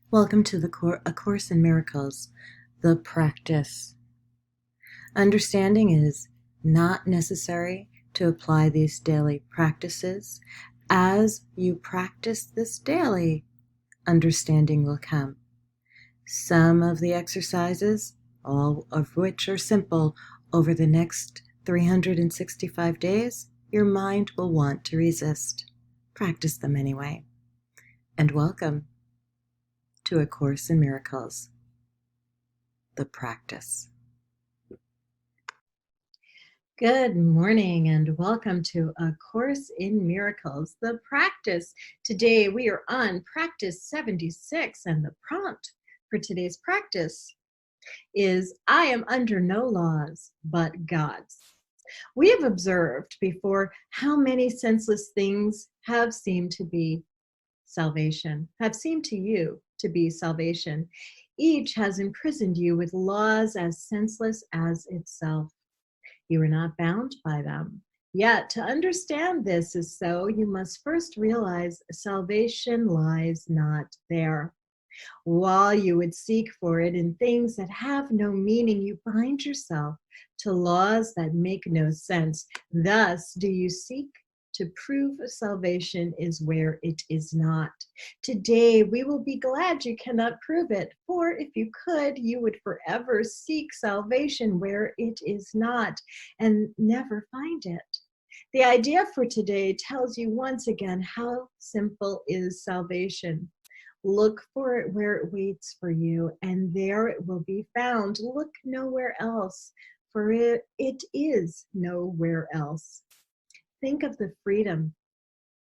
Welcome to A Course in Miracles, the practice. Understanding is not necessary to apply these daily practices. As you practice this daily, understanding will come. Some of the exercises, all of which are simple, over the next 365 days, your mind will want to resist. Practice them anyway. And welcome to A Course in Miracles, the practice. Good morning and welcome to A Course in Miracles, the practice. Today we are on practice 76 and the prompt for today's practice is, I am under no laws but God's. We have observed before how many senseless things have seemed to be salvation, have seemed to you to be salvation. Each has imprisoned you with laws as senseless as itself. You are not bound by them. Yet, to understand this is so, you must first realize salvation lies not there. While you would seek for it in things that have no meaning, you bind yourself to laws that make no sense. Thus, do you seek to prove salvation is where it is not. Today, we will be glad you cannot prove it, for if you could, you would forever seek salvation where it is not and never find it. The idea for today tells you once again how simple is salvation. Look for it where it waits for you, and there it will be found. Look nowhere else, for it is nowhere else. Think of the freedom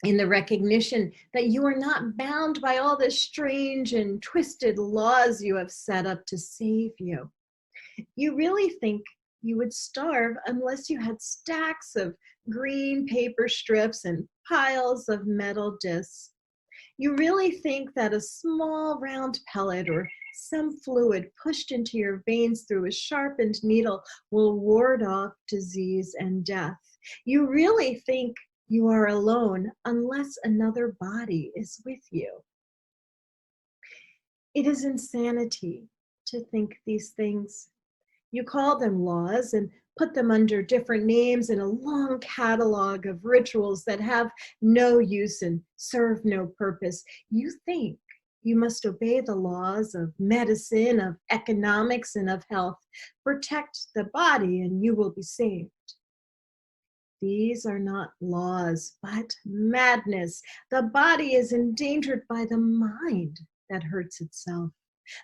in the recognition that you are not bound by all the strange and twisted laws you have set up to save you. You really think you would starve unless you had stacks of green paper strips and piles of metal discs. You really think that a small round pellet or some fluid pushed into your veins through a sharpened needle will ward off disease and death. You really think you are alone unless another body is with you. It is insanity to think these things. You call them laws and put them under different names in a long catalog of rituals that have no use and serve no purpose. You think you must obey the laws of medicine, of economics, and of health. Protect the body and you will be saved. These are not laws, but madness. The body is endangered by the mind that hurts itself.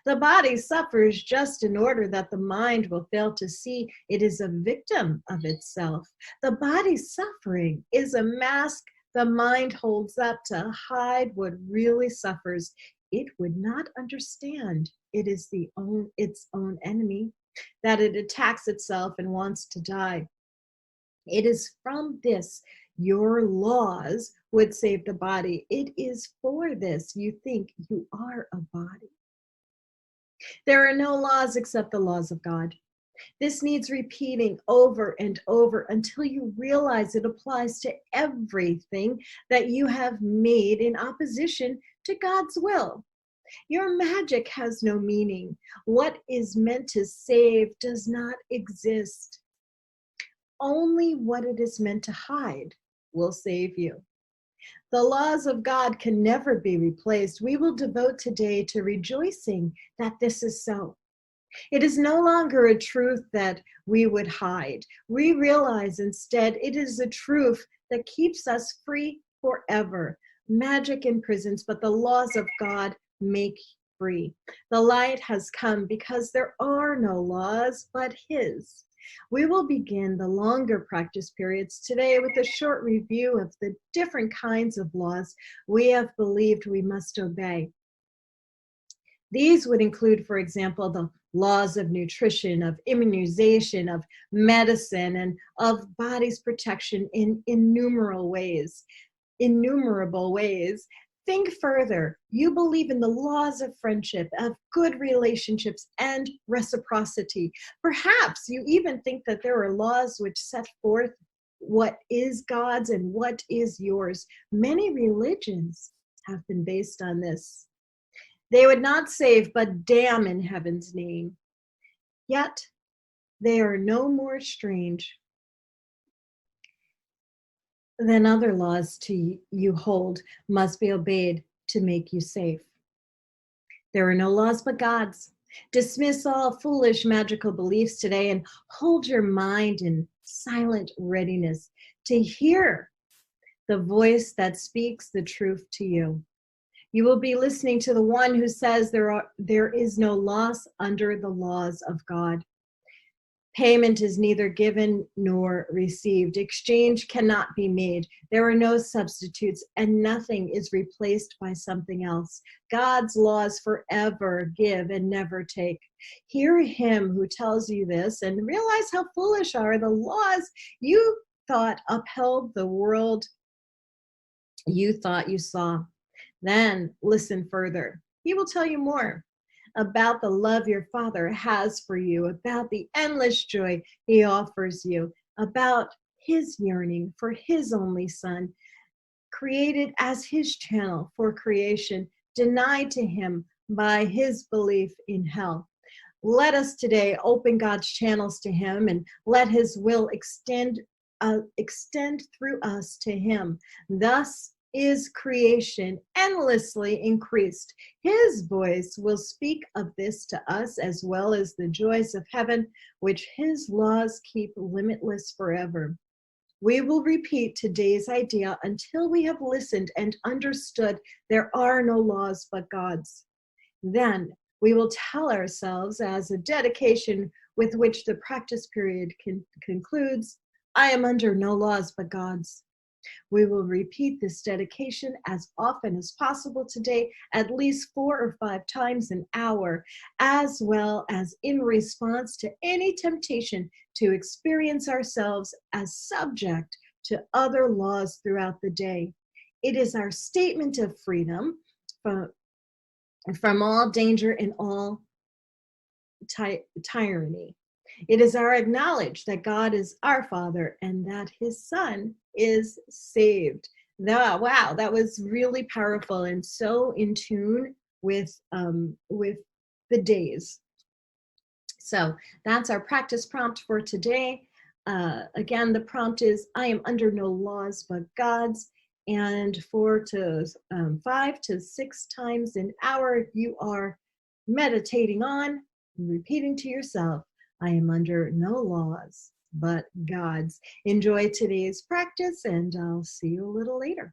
The body suffers just in order that the mind will fail to see it is a victim of itself. The body's suffering is a mask the mind holds up to hide what really suffers. It would not understand it is its own enemy, that it attacks itself and wants to die. It is from this your laws would save the body. It is for this you think you are a body. There are no laws except the laws of God. This needs repeating over and over until you realize it applies to everything that you have made in opposition to God's will. Your magic has no meaning. What is meant to save does not exist. Only what it is meant to hide will save you. The laws of God can never be replaced. We will devote today to rejoicing that this is so. It is no longer a truth that we would hide. We realize instead it is a truth that keeps us free forever. Magic imprisons, but the laws of God make free. The light has come because there are no laws but His. We will begin the longer practice periods today with a short review of the different kinds of laws we have believed we must obey. These would include, for example, the laws of nutrition, of immunization, of medicine, and of body's protection in innumerable ways. Think further. You believe in the laws of friendship, of good relationships, and reciprocity. Perhaps you even think that there are laws which set forth what is God's and what is yours. Many religions have been based on this. They would not save, but damn in heaven's name. Yet they are no more strange than other laws to you hold must be obeyed to make you safe. There are no laws but God's. Dismiss all foolish magical beliefs today and hold your mind in silent readiness to hear the voice that speaks the truth to you. You will be listening to the one who says there is no loss under the laws of God. Payment is neither given nor received. Exchange cannot be made. There are no substitutes, and nothing is replaced by something else. God's laws forever give and never take. Hear him who tells you this and realize how foolish are the laws you thought upheld the world you thought you saw. Then listen further. He will tell you more about the love your Father has for you, about the endless joy he offers you, about his yearning for his only Son, created as his channel for creation, denied to him by his belief in hell. Let us today open God's channels to him and let his will extend through us to him. Thus is creation endlessly increased. His voice will speak of this to us as well as the joys of heaven, which his laws keep limitless forever. We will repeat today's idea until we have listened and understood there are no laws but God's. Then we will tell ourselves as a dedication with which the practice period concludes, I am under no laws but God's. We will repeat this dedication as often as possible today, at least 4 or 5 times an hour, as well as in response to any temptation to experience ourselves as subject to other laws throughout the day. It is our statement of freedom from all danger and all tyranny. It is our acknowledge that God is our Father and that his Son is saved. Wow, that was really powerful and so in tune with the days. So that's our practice prompt for today. Again, the prompt is, I am under no laws but God's. And 5 to 6 times an hour, you are meditating on and repeating to yourself, I am under no laws but God's. Enjoy today's practice, and I'll see you a little later.